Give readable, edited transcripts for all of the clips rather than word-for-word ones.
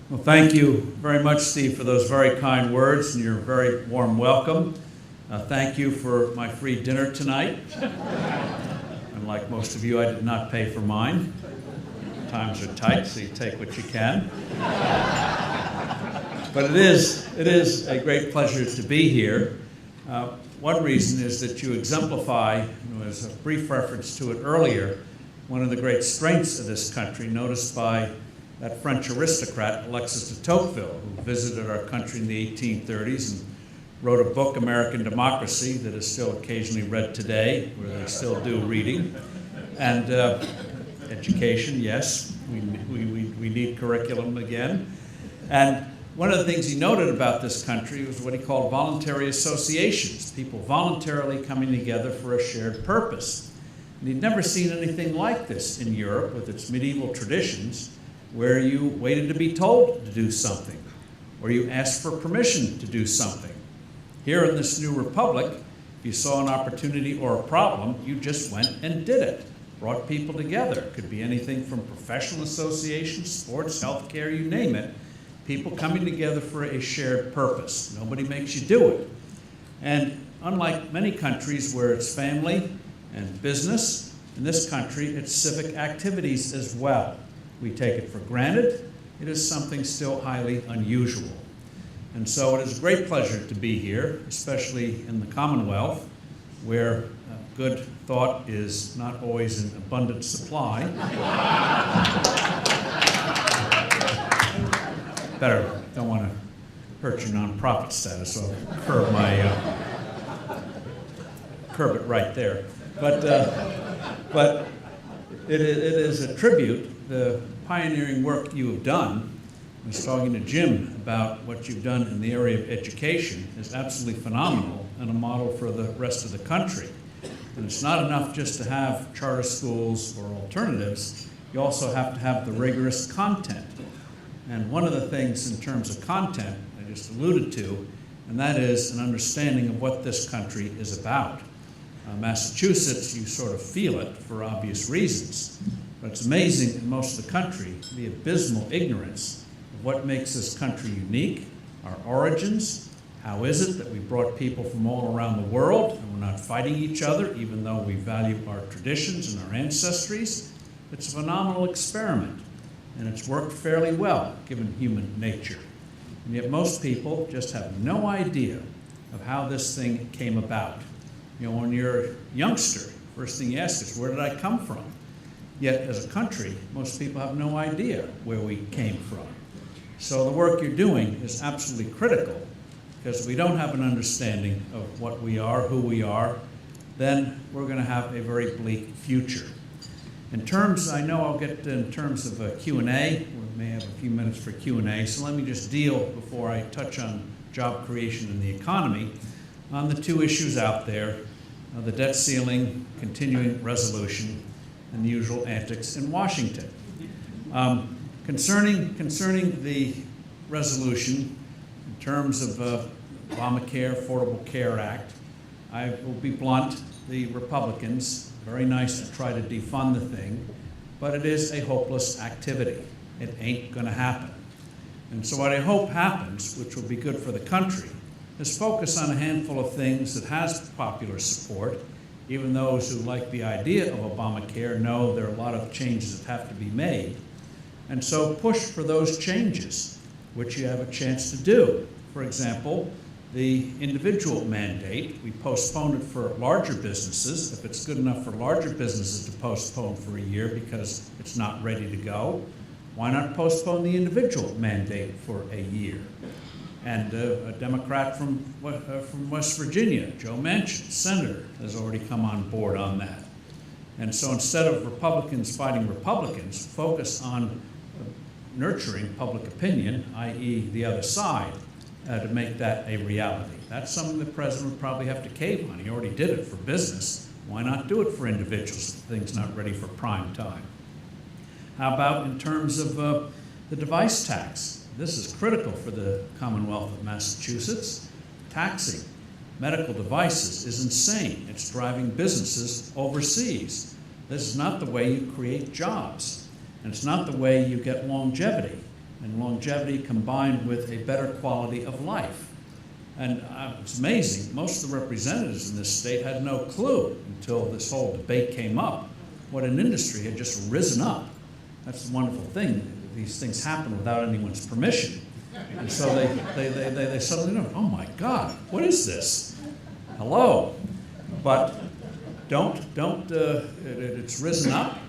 Well, thank you very much, Steve, for those very kind words and your very warm welcome. Thank you for my free dinner tonight. Unlike most of you, I did not pay for mine. Times are tight, so you take what you can. But it is a great pleasure to be here. One reason is that you exemplify, as a brief reference to it earlier, one of the great strengths of this country, noticed by that French aristocrat, Alexis de Tocqueville, who visited our country in the 1830s and wrote a book, American Democracy, that is still occasionally read today, where they still do reading. And education, yes, we need curriculum again. And one of the things he noted about this country was what he called voluntary associations, people voluntarily coming together for a shared purpose. And he'd never seen anything like this in Europe with its medieval traditions, where you waited to be told to do something, or you asked for permission to do something. Here in this new republic, if you saw an opportunity or a problem, you just went and did it. Brought people together. It could be anything from professional associations, sports, healthcare, you name it. People coming together for a shared purpose. Nobody makes you do it. And unlike many countries where it's family and business, in this country it's civic activities as well. We take it for granted. It is something still highly unusual. And so it is a great pleasure to be here, especially in the Commonwealth, where good thought is not always in abundant supply. Better, don't want to hurt your nonprofit status, so I'll curb it right there. But it is a tribute. The pioneering work you have done, I was talking to Jim about what you've done in the area of education, is absolutely phenomenal and a model for the rest of the country. And it's not enough just to have charter schools or alternatives, you also have to have the rigorous content. And one of the things in terms of content I just alluded to, and that is an understanding of what this country is about. Massachusetts, you sort of feel it for obvious reasons. But it's amazing in most of the country, the abysmal ignorance of what makes this country unique, our origins. How is it that we brought people from all around the world and we're not fighting each other, even though we value our traditions and our ancestries? It's a phenomenal experiment, and it's worked fairly well, given human nature. And yet most people just have no idea of how this thing came about. You know, when you're a youngster, first thing you ask is, where did I come from? Yet, as a country, most people have no idea where we came from. So the work you're doing is absolutely critical, because if we don't have an understanding of what we are, who we are, then we're going to have a very bleak future. In terms, I know I'll get in terms of a Q&A. We may have a few minutes for Q&A, so let me just deal, before I touch on job creation and the economy, on the two issues out there, the debt ceiling, continuing resolution, and the usual antics in Washington. Concerning the resolution, in terms of Obamacare, Affordable Care Act, I will be blunt, the Republicans, very nice to try to defund the thing, but it is a hopeless activity. It ain't gonna happen. And so what I hope happens, which will be good for the country, is focus on a handful of things that has popular support. Even those who like the idea of Obamacare know there are a lot of changes that have to be made. And so push for those changes, which you have a chance to do. For example, the individual mandate, we postponed it for larger businesses. If it's good enough for larger businesses to postpone for a year because it's not ready to go, why not postpone the individual mandate for a year? And a Democrat from West Virginia, Joe Manchin, senator, has already come on board on that. And so instead of Republicans fighting Republicans, focus on nurturing public opinion, i.e. the other side, to make that a reality. That's something the president would probably have to cave on. He already did it for business. Why not do it for individuals if the thing's not ready for prime time? How about in terms of the device tax? This is critical for the Commonwealth of Massachusetts. Taxing medical devices is insane. It's driving businesses overseas. This is not the way you create jobs, and it's not the way you get longevity. and longevity combined with a better quality of life. And it's amazing, most of the representatives in this state had no clue until this whole debate came up what an industry had just risen up. That's the wonderful thing. These things happen without anyone's permission. And so they suddenly know, oh my God, what is this? Hello. But it's risen up,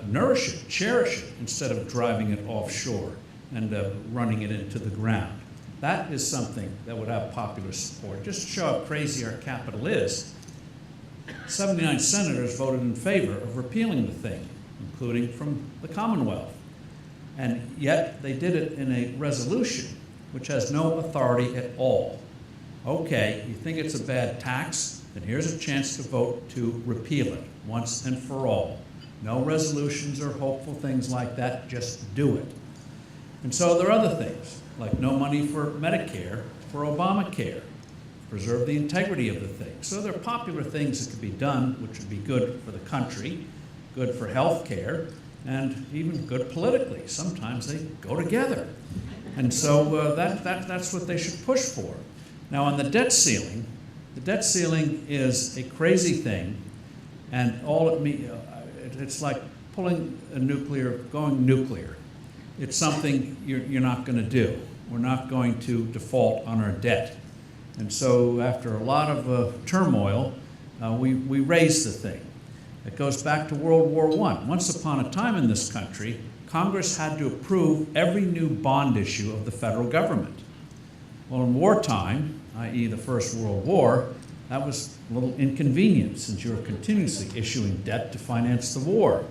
nourish it, cherish it, instead of driving it offshore and running it into the ground. That is something that would have popular support. Just to show how crazy our capital is, 79 senators voted in favor of repealing the thing, including from the Commonwealth. And yet they did it in a resolution which has no authority at all. Okay, you think it's a bad tax? Then here's a chance to vote to repeal it once and for all. No resolutions or hopeful things like that, just do it. And so there are other things, like no money for Medicare, for Obamacare, preserve the integrity of the thing. So there are popular things that could be done, which would be good for the country, good for health care, and even good politically. Sometimes they go together. And so that's what they should push for. Now on the debt ceiling is a crazy thing, and all it means, it's like going nuclear. It's something you're not going to do. We're not going to default on our debt. And so after a lot of turmoil, we raised the thing. It goes back to World War I. Once upon a time in this country, Congress had to approve every new bond issue of the federal government. Well, in wartime, i.e. the First World War, that was a little inconvenient since you were continuously issuing debt to finance the war.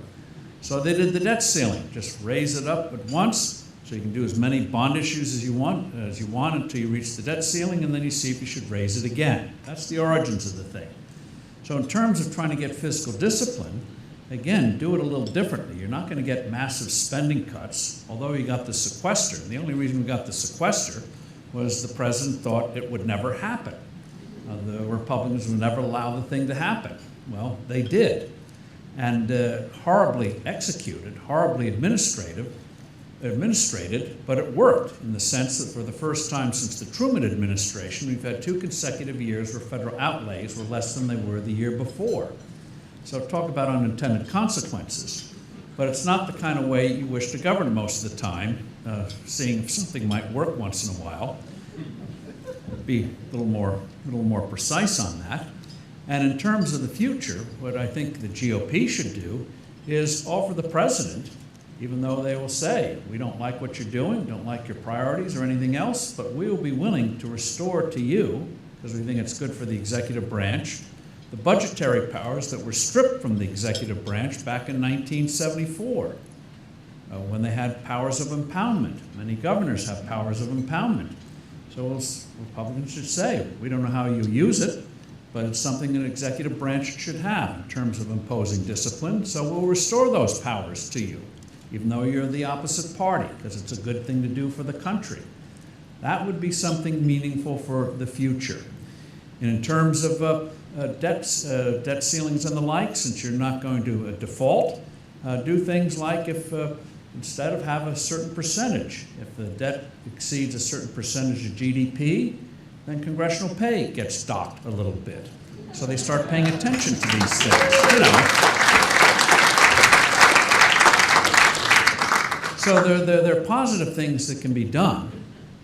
So they did the debt ceiling, just raise it up at once, so you can do as many bond issues as you want until you reach the debt ceiling, and then you see if you should raise it again. That's the origins of the thing. So in terms of trying to get fiscal discipline, again, do it a little differently. You're not going to get massive spending cuts, although you got the sequester. And the only reason we got the sequester was the president thought it would never happen. The Republicans would never allow the thing to happen. Well, they did. And horribly executed, horribly administrated, but it worked in the sense that for the first time since the Truman administration, we've had 2 consecutive years where federal outlays were less than they were the year before. So talk about unintended consequences. But it's not the kind of way you wish to govern most of the time, seeing if something might work once in a while. Be a little more precise on that. And in terms of the future, what I think the GOP should do is offer the president, even though they will say, we don't like what you're doing, don't like your priorities or anything else, but we will be willing to restore to you, because we think it's good for the executive branch, the budgetary powers that were stripped from the executive branch back in 1974, when they had powers of impoundment. Many governors have powers of impoundment. So Republicans should say, we don't know how you use it, but it's something an executive branch should have in terms of imposing discipline, so we'll restore those powers to you, even though you're the opposite party, because it's a good thing to do for the country. That would be something meaningful for the future. And in terms of debt ceilings and the like, since you're not going to default, do things like if instead of have a certain percentage, if the debt exceeds a certain percentage of GDP, then congressional pay gets docked a little bit. So they start paying attention to these things, you know. So there are positive things that can be done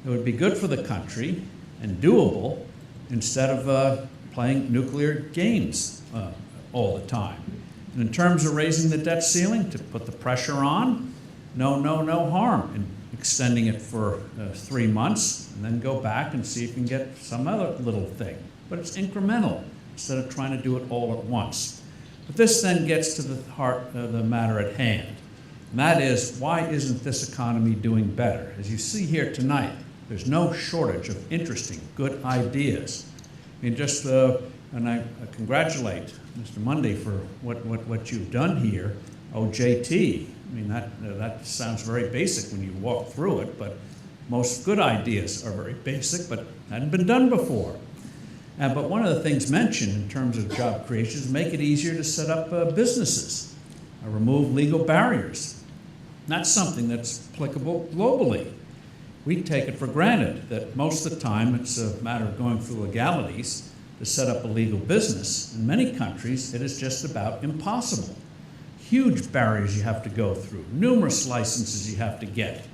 that would be good for the country and doable instead of playing nuclear games all the time. And in terms of raising the debt ceiling, to put the pressure on, no harm in extending it for 3 months and then go back and see if you can get some other little thing. But it's incremental instead of trying to do it all at once. But this then gets to the heart of the matter at hand. And that is, why isn't this economy doing better? As you see here tonight, there's no shortage of interesting, good ideas. I mean, and I congratulate Mr. Mundy for what you've done here. OJT, I mean, that sounds very basic when you walk through it, but most good ideas are very basic, but hadn't been done before. But one of the things mentioned in terms of job creation is make it easier to set up businesses, remove legal barriers. And that's something that's applicable globally. We take it for granted that most of the time it's a matter of going through legalities to set up a legal business. In many countries, it is just about impossible. Huge barriers you have to go through, numerous licenses you have to get.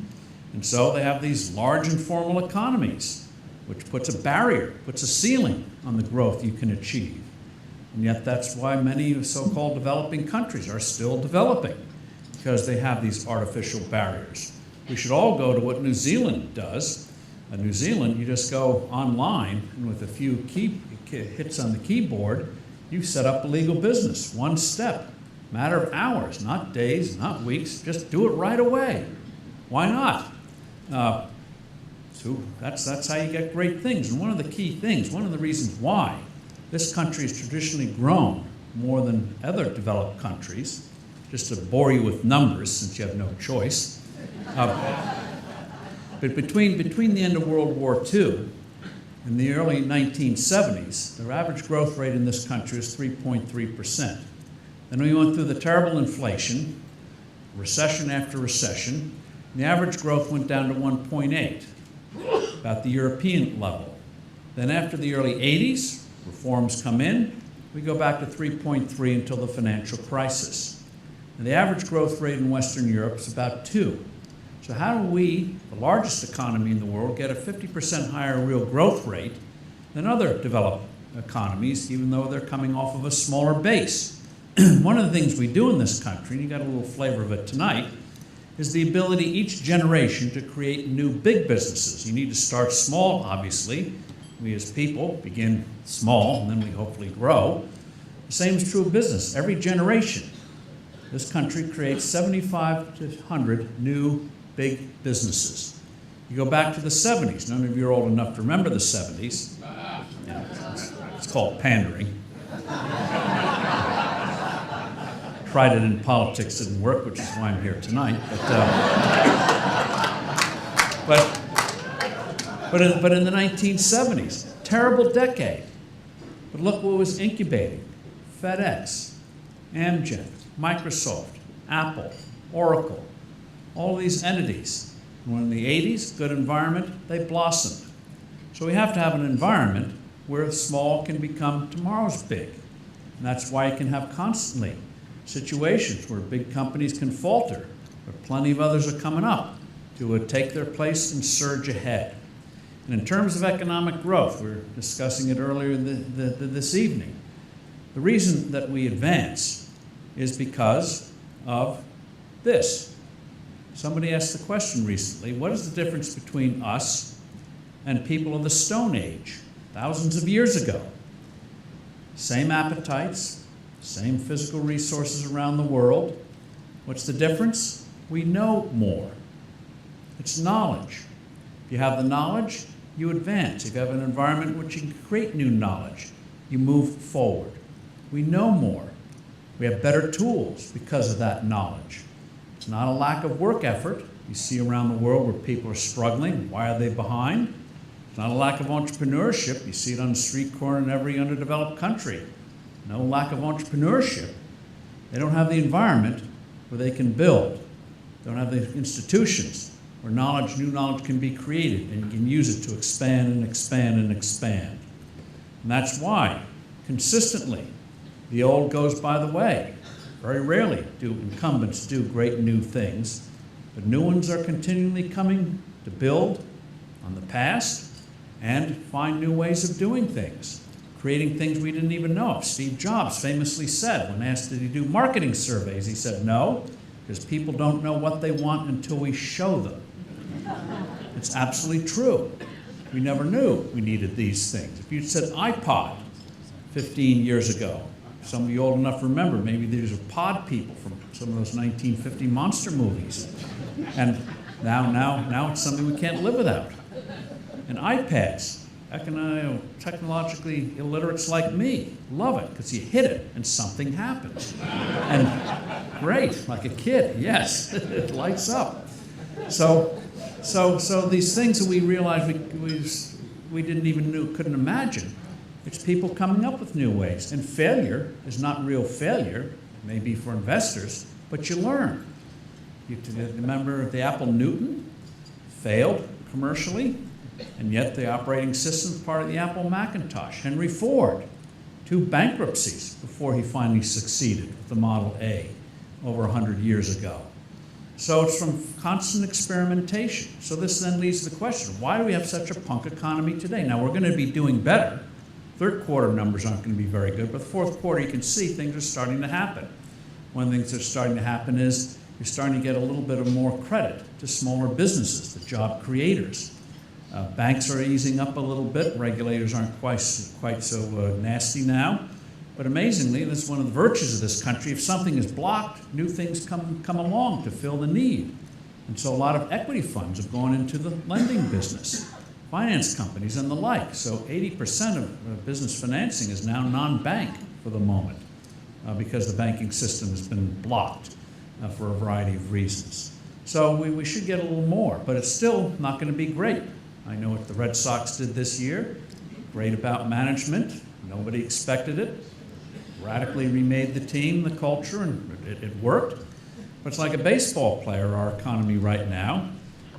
And so they have these large informal economies, which puts a barrier, puts a ceiling on the growth you can achieve. And yet that's why many so-called developing countries are still developing, because they have these artificial barriers. We should all go to what New Zealand does. In New Zealand, you just go online, and with a few hits on the keyboard, you set up a legal business, one step. Matter of hours, not days, not weeks, just do it right away. Why not? So that's how you get great things. And one of the key things, one of the reasons why this country has traditionally grown more than other developed countries, just to bore you with numbers since you have no choice, but between the end of World War II and the early 1970s, the average growth rate in this country was 3.3%. Then we went through the terrible inflation, recession after recession, and the average growth went down to 1.8, about the European level. Then after the early 80s, reforms come in, we go back to 3.3 until the financial crisis. And the average growth rate in Western Europe is about 2. So how do we, the largest economy in the world, get a 50% higher real growth rate than other developed economies, even though they're coming off of a smaller base? One of the things we do in this country, and you got a little flavor of it tonight, is the ability each generation to create new big businesses. You need to start small, obviously. We as people begin small, and then we hopefully grow. The same is true of business. Every generation, this country creates 75 to 100 new big businesses. You go back to the 70s. None of you are old enough to remember the 70s. Yeah, it's called pandering. Tried it in politics, didn't work, which is why I'm here tonight. But in the 1970s, terrible decade. But look what was incubating: FedEx, Amgen, Microsoft, Apple, Oracle, all these entities. And when in the 80s, good environment, they blossomed. So we have to have an environment where small can become tomorrow's big. And that's why you can have constantly situations where big companies can falter, but plenty of others are coming up to take their place and surge ahead. And in terms of economic growth, we were discussing it earlier this evening, the reason that we advance is because of this. Somebody asked the question recently, what is the difference between us and people of the Stone Age, thousands of years ago? Same appetites, same physical resources around the world. What's the difference? We know more. It's knowledge. If you have the knowledge, you advance. If you have an environment in which you can create new knowledge, you move forward. We know more. We have better tools because of that knowledge. It's not a lack of work effort. You see around the world where people are struggling. Why are they behind? It's not a lack of entrepreneurship. You see it on the street corner in every underdeveloped country. No lack of entrepreneurship. They don't have the environment where they can build. They don't have the institutions where new knowledge can be created, and you can use it to expand and expand and expand. And that's why, consistently, the old goes by the way. Very rarely do incumbents do great new things, but new ones are continually coming to build on the past and find new ways of doing things, creating things we didn't even know of. Steve Jobs famously said, when asked did he do marketing surveys, he said, no, because people don't know what they want until we show them. It's absolutely true. We never knew we needed these things. If you'd said iPod 15 years ago, some of you old enough to remember, maybe these are pod people from some of those 1950 monster movies. And now it's something we can't live without. And iPads, technologically illiterates like me love it, because you hit it and something happens. And great, like a kid, yes, it lights up. So these things that we realized we didn't even couldn't imagine, it's people coming up with new ways. And failure is not real failure, maybe for investors, but you learn. You remember the Apple Newton failed commercially, and yet the operating system is part of the Apple Macintosh. Henry Ford, 2 bankruptcies before he finally succeeded with the Model A over 100 years ago. So it's from constant experimentation. So this then leads to the question, why do we have such a punk economy today? Now, we're going to be doing better. Third quarter numbers aren't going to be very good, but the fourth quarter, you can see things are starting to happen. One of the things that's starting to happen is you're starting to get a little bit of more credit to smaller businesses, the job creators. Banks are easing up a little bit. Regulators aren't quite so nasty now. But amazingly, this is one of the virtues of this country. If something is blocked, new things come along to fill the need. And so a lot of equity funds have gone into the lending business, finance companies and the like. So 80% of business financing is now non-bank for the moment because the banking system has been blocked for a variety of reasons. So we should get a little more, but it's still not going to be great. I know what the Red Sox did this year. Great about management. Nobody expected it. Radically remade the team, the culture, and it worked. But it's like a baseball player, our economy right now.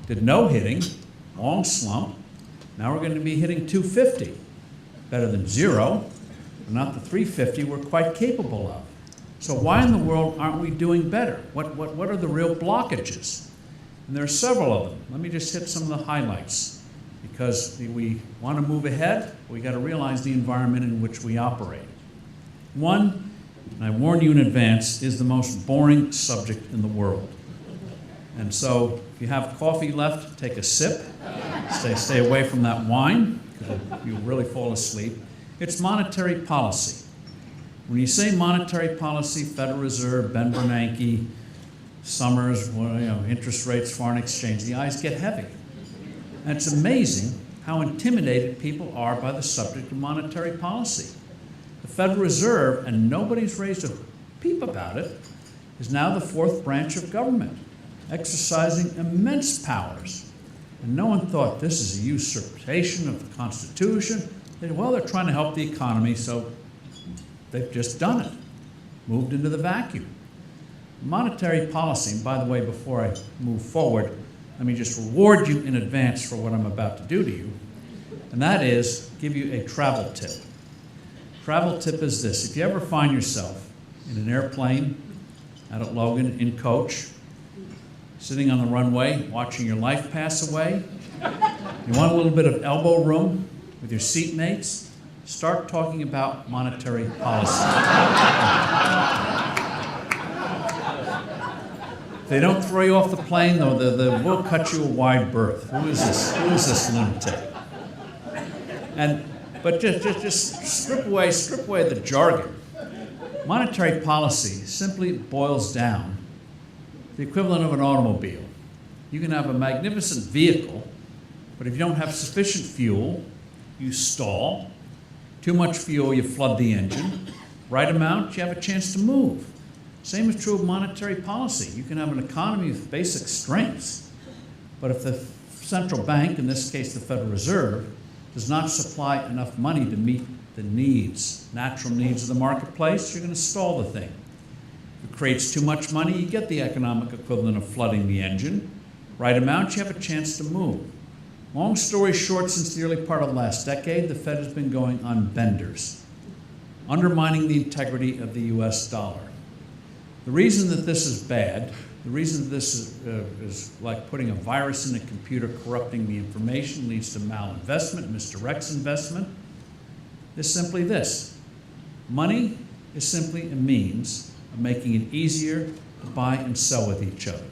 Did no hitting, long slump. Now we're going to be hitting 250. Better than 0, but not the 350 we're quite capable of. So why in the world aren't we doing better? What are the real blockages? And there are several of them. Let me just hit some of the highlights. Because we want to move ahead, we got to realize the environment in which we operate. One, and I warn you in advance, is the most boring subject in the world. And so if you have coffee left, take a sip. Stay away from that wine, because you'll really fall asleep. It's monetary policy. When you say monetary policy, Federal Reserve, Ben Bernanke, Summers, interest rates, foreign exchange, the eyes get heavy. And it's amazing how intimidated people are by the subject of monetary policy. The Federal Reserve, and nobody's raised a peep about it, is now the 4th branch of government, exercising immense powers. And no one thought this is a usurpation of the Constitution. They're trying to help the economy, so they've just done it, moved into the vacuum. Monetary policy, and by the way, before I move forward, let me just reward you in advance for what I'm about to do to you, and that is give you a travel tip. Travel tip is this. If you ever find yourself in an airplane out at Logan in coach, sitting on the runway, watching your life pass away, you want a little bit of elbow room with your seatmates, start talking about monetary policy. If they don't throw you off the plane, though, we'll cut you a wide berth. Who is this? Who is this lunatic? But just strip away the jargon. Monetary policy simply boils down to the equivalent of an automobile. You can have a magnificent vehicle, but if you don't have sufficient fuel, you stall. Too much fuel, you flood the engine. Right amount, you have a chance to move. Same is true of monetary policy. You can have an economy with basic strengths, but if the central bank, in this case the Federal Reserve, does not supply enough money to meet the needs, natural needs of the marketplace, you're going to stall the thing. If it creates too much money, you get the economic equivalent of flooding the engine. Right amount, you have a chance to move. Long story short, since the early part of the last decade, the Fed has been going on benders, undermining the integrity of the US dollar. The reason that this is bad, the reason that this is like putting a virus in a computer, corrupting the information, leads to malinvestment, misdirects investment, is simply this. Money is simply a means of making it easier to buy and sell with each other.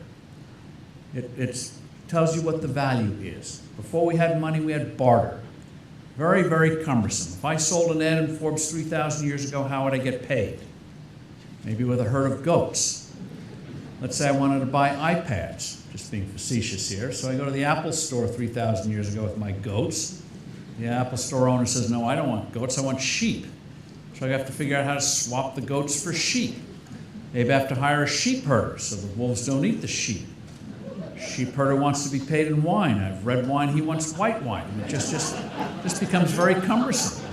It tells you what the value is. Before we had money, we had barter. Very, very cumbersome. If I sold an ad in Forbes 3,000 years ago, how would I get paid? Maybe with a herd of goats. Let's say I wanted to buy iPads, just being facetious here. So I go to the Apple store 3,000 years ago with my goats. The Apple store owner says, no, I don't want goats, I want sheep. So I have to figure out how to swap the goats for sheep. Maybe I have to hire a sheep herder so the wolves don't eat the sheep. Sheep herder wants to be paid in wine. I have red wine, he wants white wine. It just becomes very cumbersome.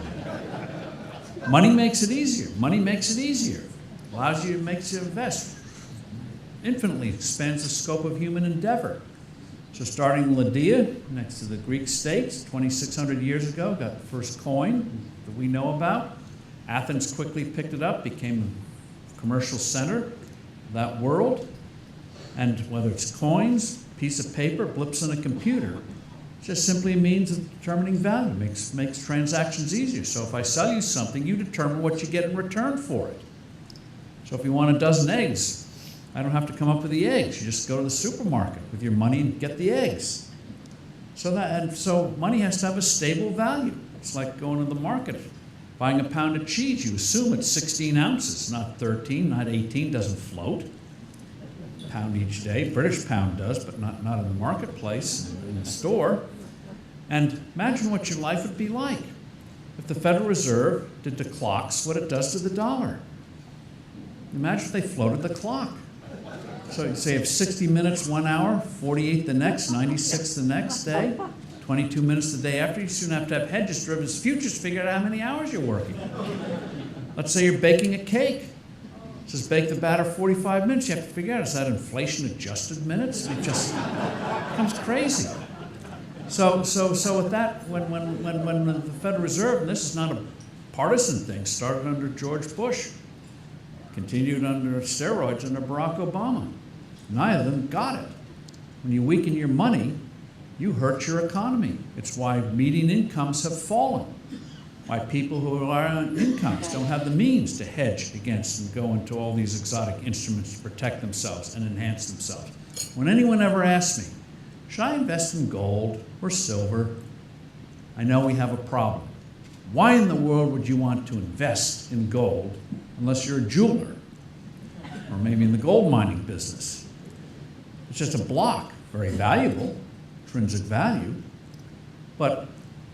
Money makes it easier. Money makes it easier. Allows you, makes you invest. infinitely expands the scope of human endeavor. So starting in Lydia, next to the Greek states, 2,600 years ago, got the first coin that we know about. Athens quickly picked it up, became a commercial center of that world. And whether it's coins, piece of paper, blips on a computer, it's just simply a means of determining value, makes transactions easier. So if I sell you something, you determine what you get in return for it. So if you want a dozen eggs, I don't have to come up with the eggs. You just go to the supermarket with your money and get the eggs. So money has to have a stable value. It's like going to the market, buying a pound of cheese. You assume it's 16 ounces, not 13, not 18, doesn't float. Pound each day. British pound does, but not in the marketplace, in the store. And imagine what your life would be like if the Federal Reserve did to clocks what it does to the dollar. Imagine if they floated the clock. So you say you have 60 minutes 1 hour, 48 the next, 96 the next day, 22 minutes the day after. You soon have to have hedges, derivatives, futures, figure out how many hours you're working. Let's say you're baking a cake. It says bake the batter 45 minutes. You have to figure out, is that inflation-adjusted minutes? It just becomes crazy. So with that, when the Federal Reserve, and this is not a partisan thing, started under George Bush, continued under steroids under Barack Obama. Neither of them got it. When you weaken your money, you hurt your economy. It's why median incomes have fallen. Why people who rely on incomes don't have the means to hedge against and go into all these exotic instruments to protect themselves and enhance themselves. When anyone ever asks me, should I invest in gold or silver? I know we have a problem. Why in the world would you want to invest in gold unless you're a jeweler or maybe in the gold mining business? It's just a block, very valuable, intrinsic value, but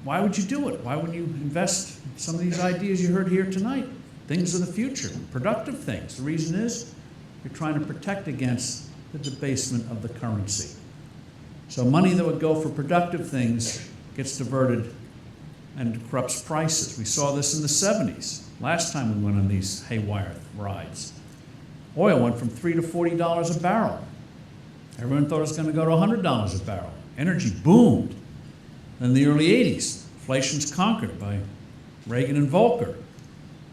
why would you do it? Why would you invest in some of these ideas you heard here tonight? Things of the future, productive things. The reason is you're trying to protect against the debasement of the currency. So money that would go for productive things gets diverted and corrupts prices. We saw this in the 70s, last time we went on these haywire rides. Oil went from $3 to $40 a barrel. Everyone thought it was going to go to $100 a barrel. Energy boomed. In the early 80s, inflation's conquered by Reagan and Volcker.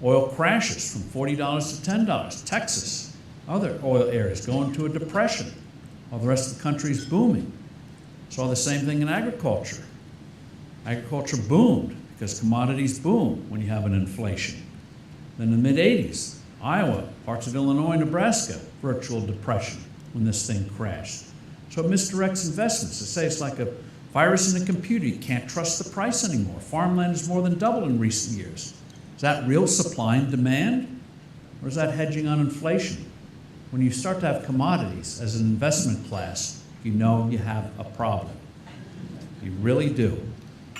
Oil crashes from $40 to $10. Texas, other oil areas go into a depression while the rest of the country is booming. Saw the same thing in agriculture. Agriculture boomed because commodities boom when you have an inflation. Then in the mid-80s, Iowa, parts of Illinois, Nebraska, virtual depression when this thing crashed. So it misdirects investments. They say it's like a virus in a computer. You can't trust the price anymore. Farmland has more than doubled in recent years. Is that real supply and demand? Or is that hedging on inflation? When you start to have commodities as an investment class, you know you have a problem. You really do.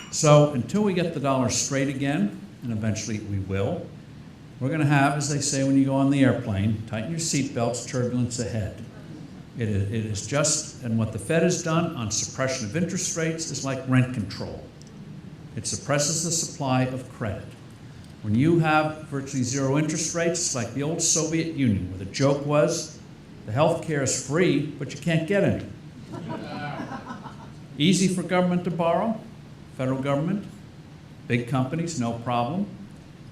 So until we get the dollar straight again, and eventually we will, we're going to have, as they say when you go on the airplane, tighten your seatbelts, turbulence ahead. It is just, and what the Fed has done on suppression of interest rates is like rent control. It suppresses the supply of credit. When you have virtually zero interest rates, it's like the old Soviet Union, where the joke was, the health care is free, but you can't get it. Easy for government to borrow, federal government, big companies, no problem.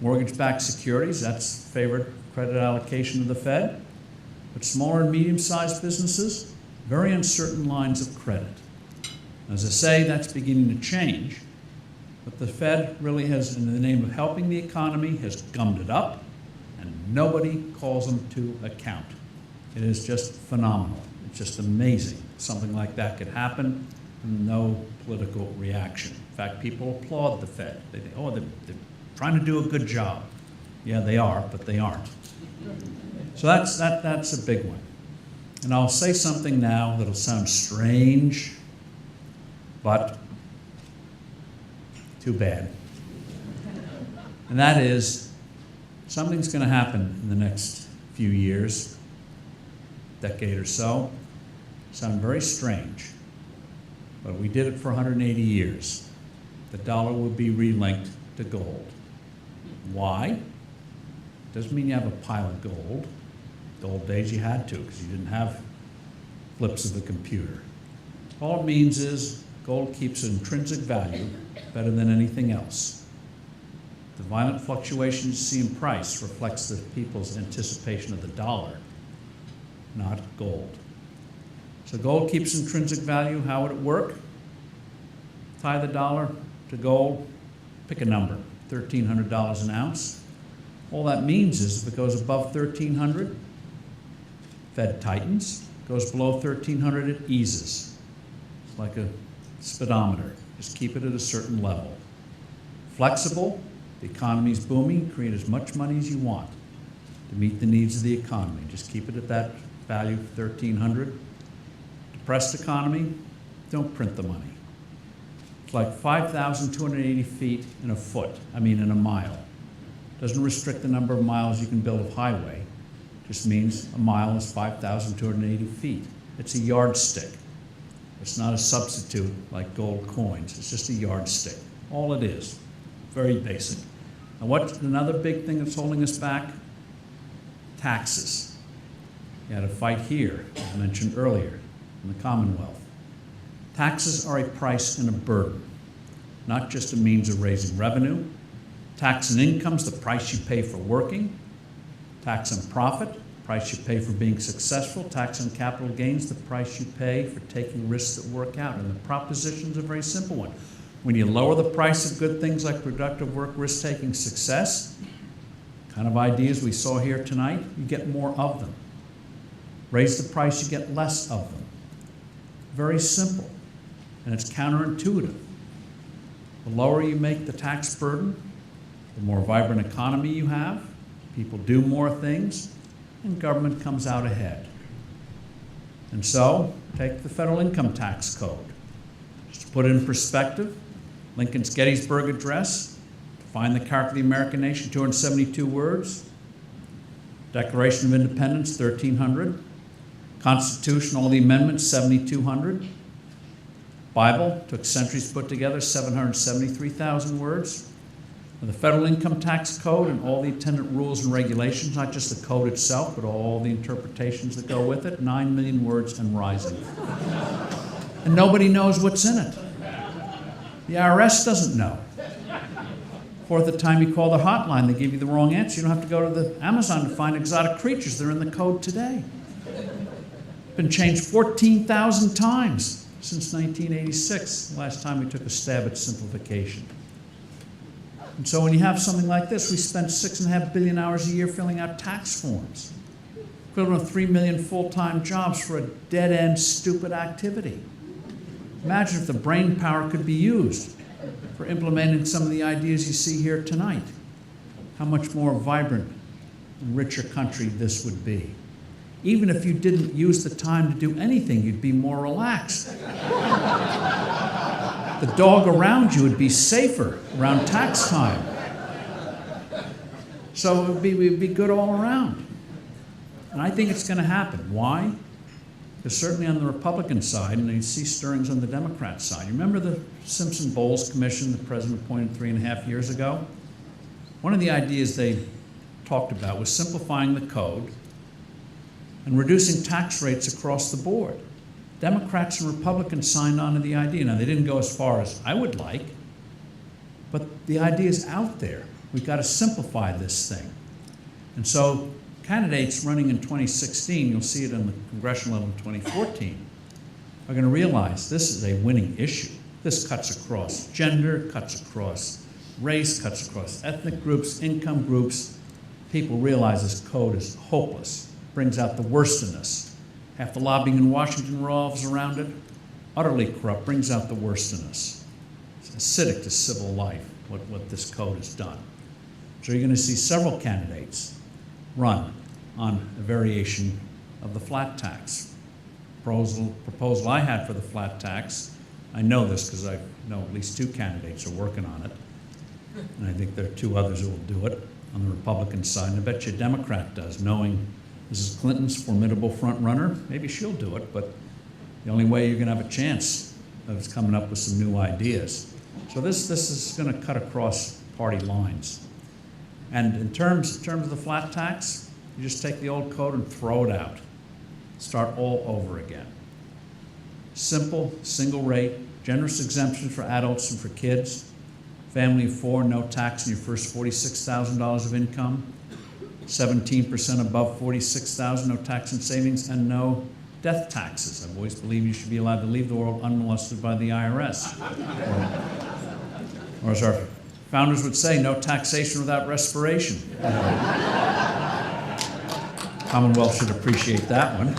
Mortgage-backed securities, that's favored credit allocation of the Fed. But smaller and medium-sized businesses, very uncertain lines of credit. As I say, that's beginning to change. But the Fed really has, in the name of helping the economy, has gummed it up, and nobody calls them to account. It is just phenomenal. It's just amazing. Something like that could happen, and no political reaction. In fact, people applaud the Fed. They think, oh, they're trying to do a good job. Yeah, they are, but they aren't. So that's a big one. And I'll say something now that'll sound strange, but too bad. And that is, something's going to happen in the next few years, decade or so. Sound very strange, but we did it for 180 years. The dollar will be relinked to gold. Why? Doesn't mean you have a pile of gold. The old days you had to, because you didn't have flips of the computer. All it means is gold keeps intrinsic value better than anything else. The violent fluctuations you see in price reflects the people's anticipation of the dollar, not gold. So gold keeps intrinsic value. How would it work? Tie the dollar to gold, pick a number, $1,300 an ounce. All that means is if it goes above 1,300, Fed tightens. Goes below 1,300, it eases. It's like a speedometer. Just keep it at a certain level. Flexible, the economy's booming, create as much money as you want to meet the needs of the economy. Just keep it at that value, 1,300. Depressed economy, don't print the money. It's like 5,280 feet in a mile. Doesn't restrict the number of miles you can build of highway. Just means a mile is 5,280 feet. It's a yardstick. It's not a substitute like gold coins. It's just a yardstick. All it is. Very basic. And what's another big thing that's holding us back? Taxes. You had a fight here, as mentioned earlier, in the Commonwealth. Taxes are a price and a burden, not just a means of raising revenue. Tax on income is the price you pay for working. Tax on profit, the price you pay for being successful. Tax on capital gains, the price you pay for taking risks that work out. And the proposition is a very simple one. When you lower the price of good things like productive work, risk-taking, success, kind of ideas we saw here tonight, you get more of them. Raise the price, you get less of them. Very simple, and it's counterintuitive. The lower you make the tax burden, the more vibrant economy you have, people do more things, and government comes out ahead. And so, take the federal income tax code. Just to put it in perspective, Lincoln's Gettysburg Address, define the character of the American nation, 272 words. Declaration of Independence, 1,300. Constitution, all the amendments, 7,200. Bible, took centuries to put together, 773,000 words. And the federal income tax code and all the attendant rules and regulations, not just the code itself, but all the interpretations that go with it, 9 million words and rising. And nobody knows what's in it. The IRS doesn't know. Fourth, the time you call the hotline, they give you the wrong answer. You don't have to go to the Amazon to find exotic creatures. They're in the code today. Been changed 14,000 times since 1986, the last time we took a stab at simplification. And so when you have something like this, we spend 6.5 billion hours a year filling out tax forms, equivalent of 3 million full-time jobs for a dead-end, stupid activity. Imagine if the brain power could be used for implementing some of the ideas you see here tonight. How much more vibrant and richer country this would be. Even if you didn't use the time to do anything, you'd be more relaxed. The dog around you would be safer around tax time. So it would be good all around. And I think it's going to happen. Why? Because certainly on the Republican side, and you see stirrings on the Democrat side. You remember the Simpson-Bowles Commission the president appointed 3.5 years ago? One of the ideas they talked about was simplifying the code and reducing tax rates across the board. Democrats and Republicans signed on to the idea. Now, they didn't go as far as I would like, but the idea is out there. We've got to simplify this thing. And so candidates running in 2016, you'll see it in the congressional level in 2014, are going to realize this is a winning issue. This cuts across gender, cuts across race, cuts across ethnic groups, income groups. People realize this code is hopeless, brings out the worst in us. Half the lobbying in Washington revolves around it. Utterly corrupt, brings out the worst in us. It's acidic to civil life, what this code has done. So you're going to see several candidates run on a variation of the flat tax. Proposal I had for the flat tax, I know this because I know at least 2 candidates are working on it, and I think there are 2 others who will do it on the Republican side, and I bet you a Democrat does, knowing Mrs. Clinton's formidable front runner. Maybe she'll do it, but the only way you're going to have a chance of coming up with some new ideas. So this is going to cut across party lines. And in terms of the flat tax, you just take the old code and throw it out. Start all over again. Simple, single rate, generous exemptions for adults and for kids. Family of 4, no tax on your first $46,000 of income. 17% above $46,000, no tax on savings, and no death taxes. I've always believed you should be allowed to leave the world unmolested by the IRS. Or as our founders would say, no taxation without respiration. Commonwealth should appreciate that one.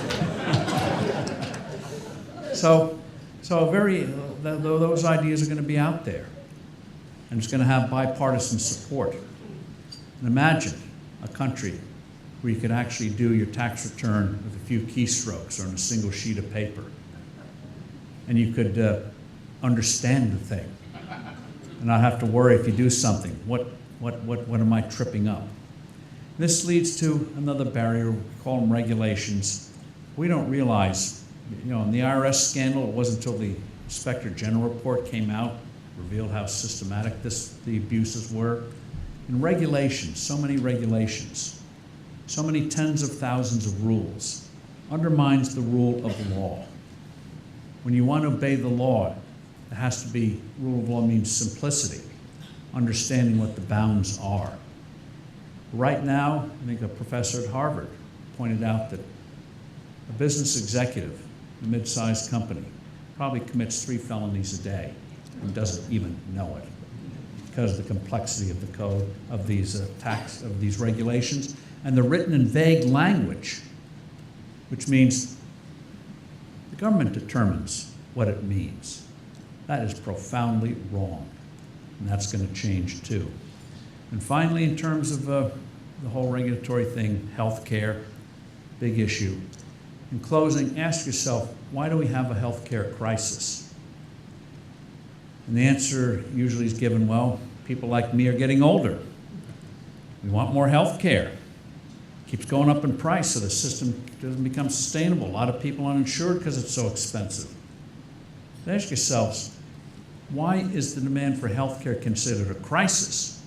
So those ideas are going to be out there, and it's going to have bipartisan support. And imagine a country where you could actually do your tax return with a few keystrokes or on a single sheet of paper, and you could understand the thing and not have to worry if you do something. What am I tripping up? This leads to another barrier. We call them regulations. We don't realize, in the IRS scandal, it wasn't until the Inspector General report came out, revealed how systematic the abuses were. And regulations, so many regulations, so many tens of thousands of rules, undermines the rule of law. When you want to obey the law, it has to be, rule of law means simplicity, understanding what the bounds are. Right now, I think a professor at Harvard pointed out that a business executive, a mid-sized company, probably commits 3 felonies a day and doesn't even know it because of the complexity of the code, of these these regulations, and the written in vague language, which means the government determines what it means. That is profoundly wrong, and that's going to change too. And finally, in terms of the whole regulatory thing, healthcare, big issue. In closing, ask yourself, why do we have a healthcare crisis? And the answer usually is given, well, people like me are getting older. We want more healthcare. Keeps going up in price, so the system doesn't become sustainable. A lot of people are uninsured because it's so expensive. So ask yourselves, why is the demand for healthcare considered a crisis?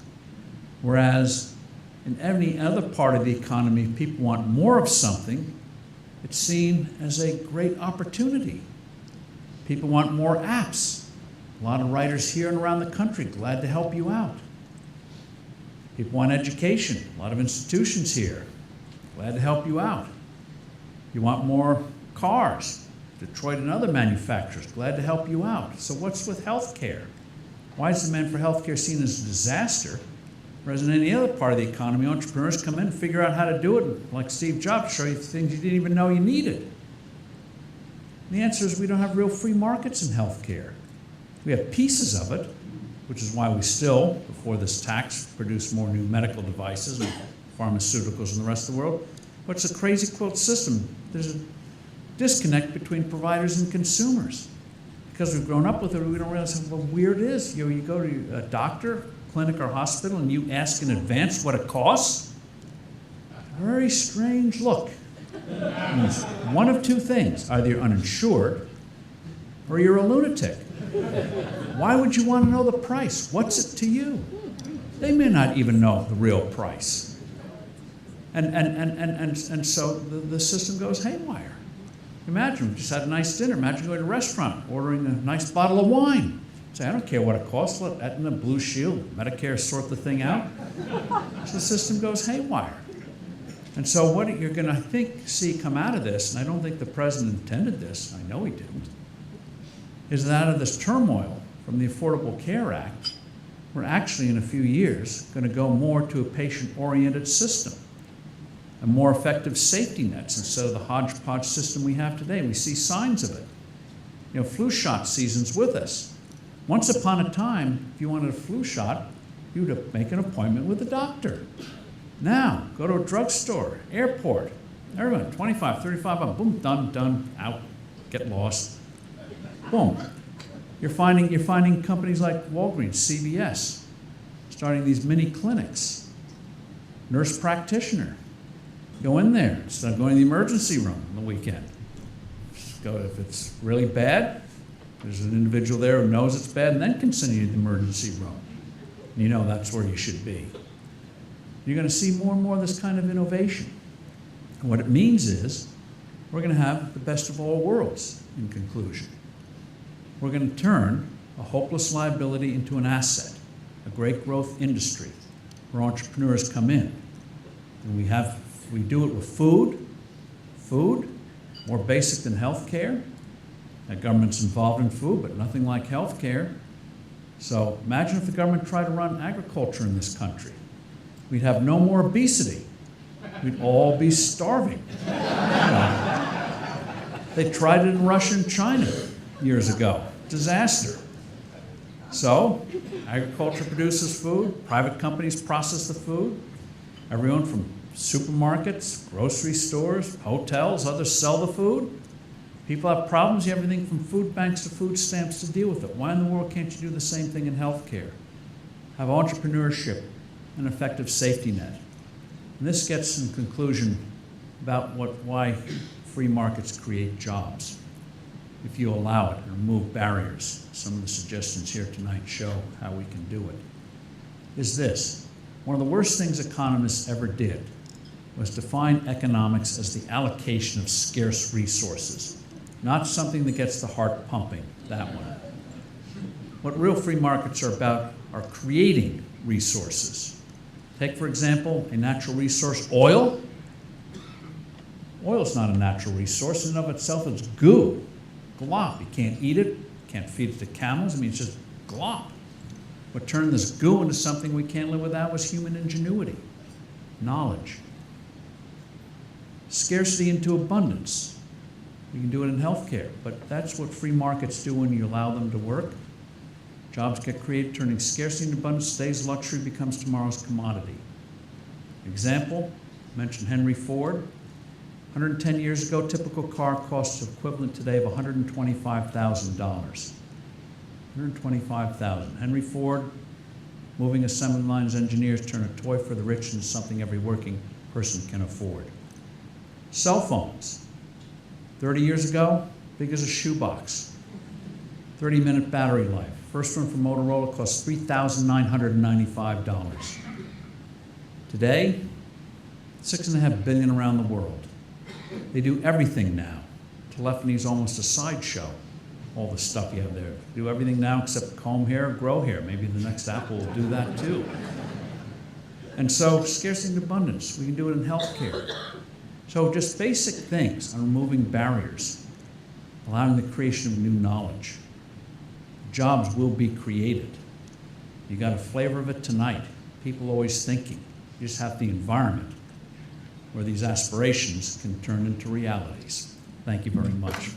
Whereas in any other part of the economy, if people want more of something, it's seen as a great opportunity. People want more apps. A lot of writers here and around the country glad to help you out. People want education. A lot of institutions here glad to help you out. You want more cars. Detroit and other manufacturers glad to help you out. So what's with healthcare? Why is demand for healthcare seen as a disaster? Whereas in any other part of the economy, entrepreneurs come in and figure out how to do it, and like Steve Jobs, show you things you didn't even know you needed. And the answer is we don't have real free markets in healthcare. We have pieces of it, which is why we still, before this tax, produce more new medical devices and pharmaceuticals in the rest of the world. But it's a crazy quilt system. There's a disconnect between providers and consumers. Because we've grown up with it, we don't realize how weird it is. You go to a doctor, clinic, or hospital, and you ask in advance what it costs. A very strange look. It means one of two things. Either you're uninsured or you're a lunatic. Why would you want to know the price? What's it to you? They may not even know the real price. And so the system goes haywire. Imagine we just had a nice dinner. Imagine going to a restaurant, ordering a nice bottle of wine. Say, I don't care what it costs. Let Aetna, Blue Shield, Medicare sort the thing out. So the system goes haywire. And so what you're going to see come out of this, and I don't think the president intended this, I know he didn't, is that out of this turmoil from the Affordable Care Act, we're actually in a few years going to go more to a patient-oriented system and more effective safety nets instead of the hodgepodge system we have today. We see signs of it. Flu shot season's with us. Once upon a time, if you wanted a flu shot, you would make an appointment with a doctor. Now, go to a drugstore, airport, everyone, 25, 35, boom, done, out, get lost. Boom. You're finding companies like Walgreens, CVS, starting these mini clinics. Nurse practitioner. Go in there instead of going to the emergency room on the weekend. Just go if it's really bad. There's an individual there who knows it's bad and then can send you to the emergency room. And that's where you should be. You're going to see more and more of this kind of innovation. And what it means is we're going to have the best of all worlds in conclusion. We're going to turn a hopeless liability into an asset, a great growth industry where entrepreneurs come in. And we do it with food, more basic than healthcare. The government's involved in food, but nothing like healthcare. So imagine if the government tried to run agriculture in this country. We'd have no more obesity. We'd all be starving. You know, they tried it in Russia and China years ago. Disaster. So, agriculture produces food, private companies process the food, everyone from supermarkets, grocery stores, hotels, others sell the food. People have problems, you have everything from food banks to food stamps to deal with it. Why in the world can't you do the same thing in healthcare? Have entrepreneurship, an effective safety net. And this gets in conclusion about why free markets create jobs. If you allow it and remove barriers, some of the suggestions here tonight show how we can do it, is this. One of the worst things economists ever did was define economics as the allocation of scarce resources, not something that gets the heart pumping, that one. What real free markets are about are creating resources. Take, for example, a natural resource, oil. Oil is not a natural resource. In and of itself, it's goo, glop. You can't eat it, can't feed it to camels. I mean, it's just glop. What turned this goo into something we can't live without was human ingenuity, knowledge. Scarcity into abundance. You can do it in healthcare, but that's what free markets do when you allow them to work. Jobs get created, turning scarcity into abundance. Today's luxury becomes tomorrow's commodity. Example, I mentioned Henry Ford. 110 years ago, typical car costs equivalent today of $125,000. $125,000. Henry Ford, moving assembly lines, engineers turn a toy for the rich into something every working person can afford. Cell phones. 30 years ago, big as a shoebox. 30-minute battery life. First one from Motorola cost $3,995. Today, $6.5 billion around the world. They do everything now. Telephony is almost a sideshow, all the stuff you have there. Do everything now except comb hair, grow hair. Maybe the next Apple will do that too. And so, scarcity and abundance. We can do it in healthcare. So just basic things on removing barriers, allowing the creation of new knowledge. Jobs will be created. You got a flavor of it tonight. People always thinking. You just have the environment where these aspirations can turn into realities. Thank you very much.